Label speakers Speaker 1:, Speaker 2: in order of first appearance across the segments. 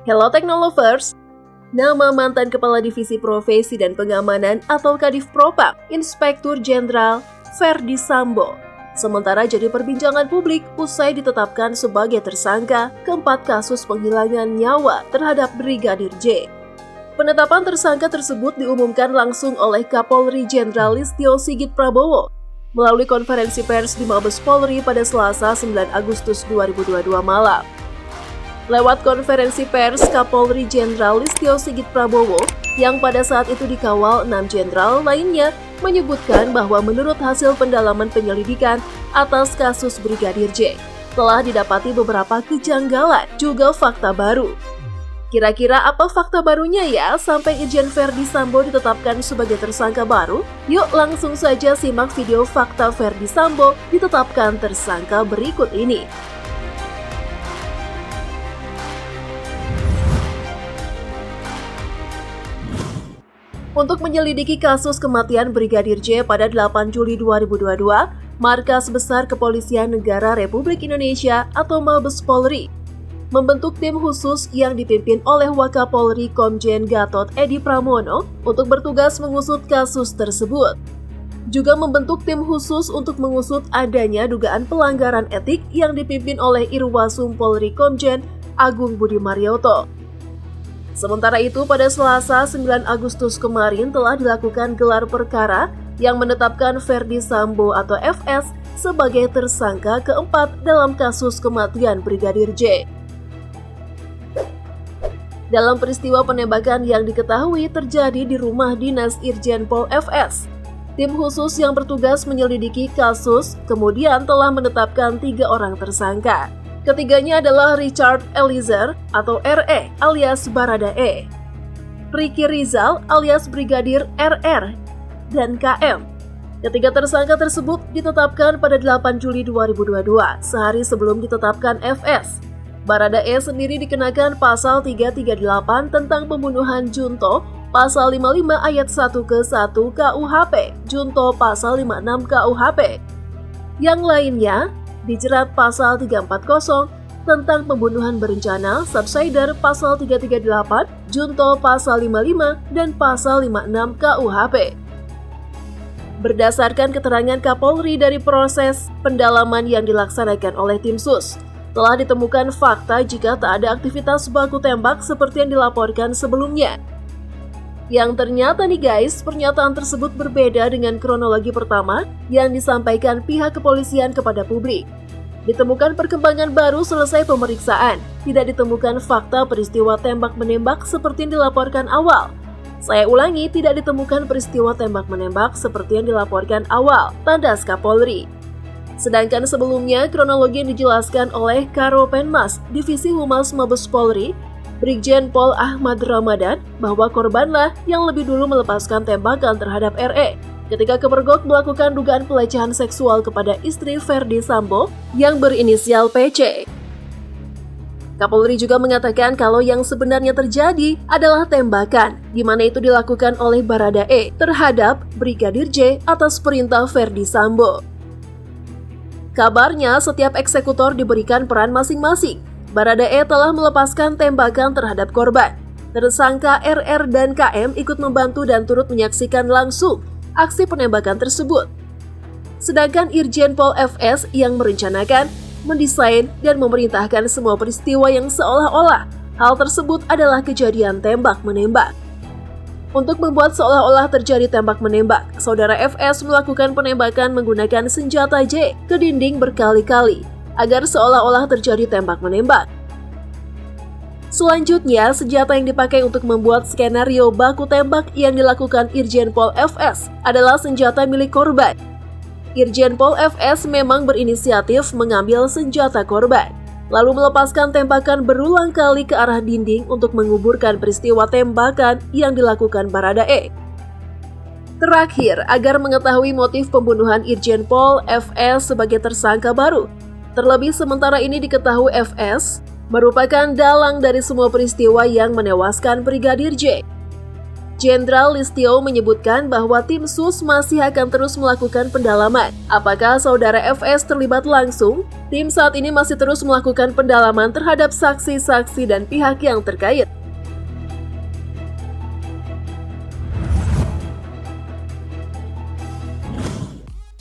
Speaker 1: Hello Technolovers, nama mantan Kepala Divisi Profesi dan Pengamanan atau Kadif Propam, Inspektur Jenderal Ferdy Sambo, sementara jadi perbincangan publik usai ditetapkan sebagai tersangka keempat kasus penghilangan nyawa terhadap Brigadir J. Penetapan tersangka tersebut diumumkan langsung oleh Kapolri Jenderal Listio Sigit Prabowo melalui konferensi pers di Mabes Polri pada Selasa 9 Agustus 2022 malam. Lewat konferensi pers, Kapolri Jenderal Listio Sigit Prabowo yang pada saat itu dikawal 6 jenderal lainnya menyebutkan bahwa menurut hasil pendalaman penyelidikan atas kasus Brigadir J, telah didapati beberapa kejanggalan juga fakta baru. Kira-kira apa fakta barunya ya sampai Irjen Ferdy Sambo ditetapkan sebagai tersangka baru? Yuk langsung saja simak video fakta Ferdy Sambo ditetapkan tersangka berikut ini. Untuk menyelidiki kasus kematian Brigadir J pada 8 Juli 2022, Markas Besar Kepolisian Negara Republik Indonesia atau Mabes Polri membentuk tim khusus yang dipimpin oleh Wakapolri Komjen Gatot Edi Pramono untuk bertugas mengusut kasus tersebut. Juga membentuk tim khusus untuk mengusut adanya dugaan pelanggaran etik yang dipimpin oleh Irwasum Polri Komjen Agung Budi Marioto. Sementara itu, pada Selasa 9 Agustus kemarin telah dilakukan gelar perkara yang menetapkan Ferdy Sambo atau FS sebagai tersangka keempat dalam kasus kematian Brigadir J. Dalam peristiwa penembakan yang diketahui terjadi di rumah dinas Irjen Pol FS, tim khusus yang bertugas menyelidiki kasus kemudian telah menetapkan 3 orang tersangka. Ketiganya adalah Richard Eliezer atau RE alias Baradae, Ricky Rizal alias Brigadir RR, dan KM. Ketiga tersangka tersebut ditetapkan pada 8 Juli 2022, sehari sebelum ditetapkan FS. Baradae sendiri dikenakan pasal 338 tentang pembunuhan junto, pasal 55 ayat 1 ke 1 KUHP, junto pasal 56 KUHP. Yang lainnya dijerat pasal 340 tentang pembunuhan berencana, subsider pasal 338, junto pasal 55, dan pasal 56 KUHP. Berdasarkan keterangan Kapolri dari proses pendalaman yang dilaksanakan oleh tim sus, telah ditemukan fakta jika tak ada aktivitas baku tembak seperti yang dilaporkan sebelumnya. Yang ternyata nih guys, pernyataan tersebut berbeda dengan kronologi pertama yang disampaikan pihak kepolisian kepada publik. Ditemukan perkembangan baru selesai pemeriksaan, tidak ditemukan fakta peristiwa tembak-menembak seperti yang dilaporkan awal. Saya ulangi, tidak ditemukan peristiwa tembak-menembak seperti yang dilaporkan awal, tandas Kapolri. Sedangkan sebelumnya, kronologi yang dijelaskan oleh Karopenmas, Divisi Humas Mabes Polri, Brigjen Pol Ahmad Ramadan, bahwa korbanlah yang lebih dulu melepaskan tembakan terhadap RE ketika kepergok melakukan dugaan pelecehan seksual kepada istri Ferdy Sambo yang berinisial PC. Kapolri juga mengatakan kalau yang sebenarnya terjadi adalah tembakan, di mana itu dilakukan oleh Baradae terhadap Brigadir J atas perintah Ferdy Sambo. Kabarnya setiap eksekutor diberikan peran masing-masing. Baradae telah melepaskan tembakan terhadap korban. Tersangka RR dan KM ikut membantu dan turut menyaksikan langsung aksi penembakan tersebut. Sedangkan Irjen Pol FS yang merencanakan, mendesain, dan memerintahkan semua peristiwa yang seolah-olah hal tersebut adalah kejadian tembak-menembak. Untuk membuat seolah-olah terjadi tembak-menembak, saudara FS melakukan penembakan menggunakan senjata J ke dinding berkali-kali agar seolah-olah terjadi tembak-menembak. Selanjutnya, senjata yang dipakai untuk membuat skenario baku tembak yang dilakukan Irjen Pol FS adalah senjata milik korban. Irjen Pol FS memang berinisiatif mengambil senjata korban, lalu melepaskan tembakan berulang kali ke arah dinding untuk menguburkan peristiwa tembakan yang dilakukan Baradae. Terakhir, agar mengetahui motif pembunuhan Irjen Pol FS sebagai tersangka baru, terlebih sementara ini diketahui FS merupakan dalang dari semua peristiwa yang menewaskan Brigadir J. Jenderal Listio menyebutkan bahwa tim SUS masih akan terus melakukan pendalaman. Apakah saudara FS terlibat langsung? Tim saat ini masih terus melakukan pendalaman terhadap saksi-saksi dan pihak yang terkait.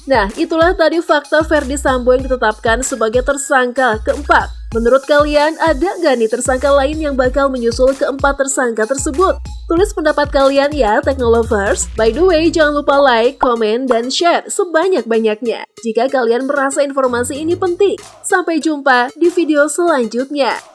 Speaker 1: Nah, itulah tadi fakta Ferdy Sambo yang ditetapkan sebagai tersangka keempat. Menurut kalian, ada nggak nih tersangka lain yang bakal menyusul keempat tersangka tersebut? Tulis pendapat kalian ya, Teknolovers. By the way, jangan lupa like, komen, dan share sebanyak-banyaknya jika kalian merasa informasi ini penting. Sampai jumpa di video selanjutnya.